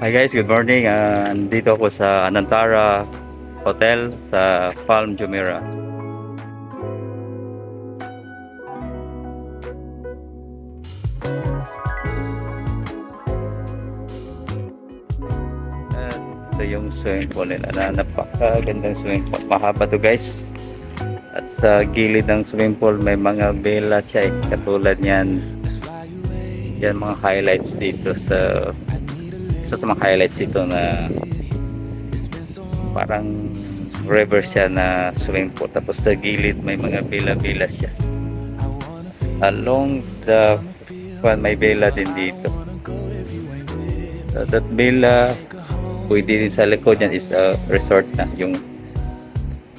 Hi guys, good morning. Andito ako sa Anantara Hotel sa Palm Jumeirah. At ito yung swimming pool nila na napakagandang swimming pool. Mahaba to guys. At sa gilid ng swimming pool may mga vela siya eh. Katulad niyan. Yan mga highlights dito sa isa sa mga highlights dito na parang river siya na swimming pool. Tapos sa gilid may mga vela-vela siya. Along the may vela din dito. So that vela pwede din sa likod yan is a resort na yung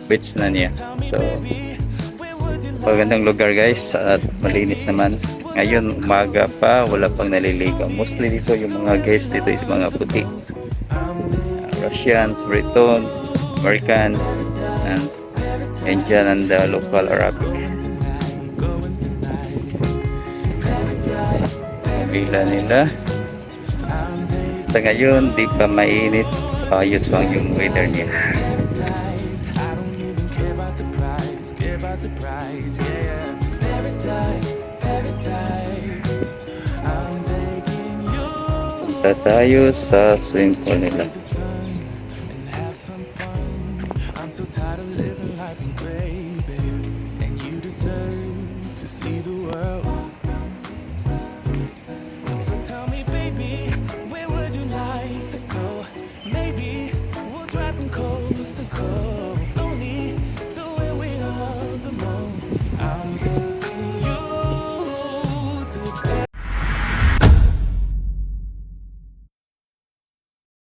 beach na niya. So magandang lugar guys at malinis naman. Ngayon umaga pa, wala pang naliligo. Mostly dito yung mga guests dito is mga puti. Russians, Briton, Americans, and Indian and the local Arabic. Villa nila. Sa ngayon, di pa mainit. Ayos lang yung weather niya. Punta tayo sa swimming pool nila. I'm so tired of living life in gray, babe, and you deserve to see the world.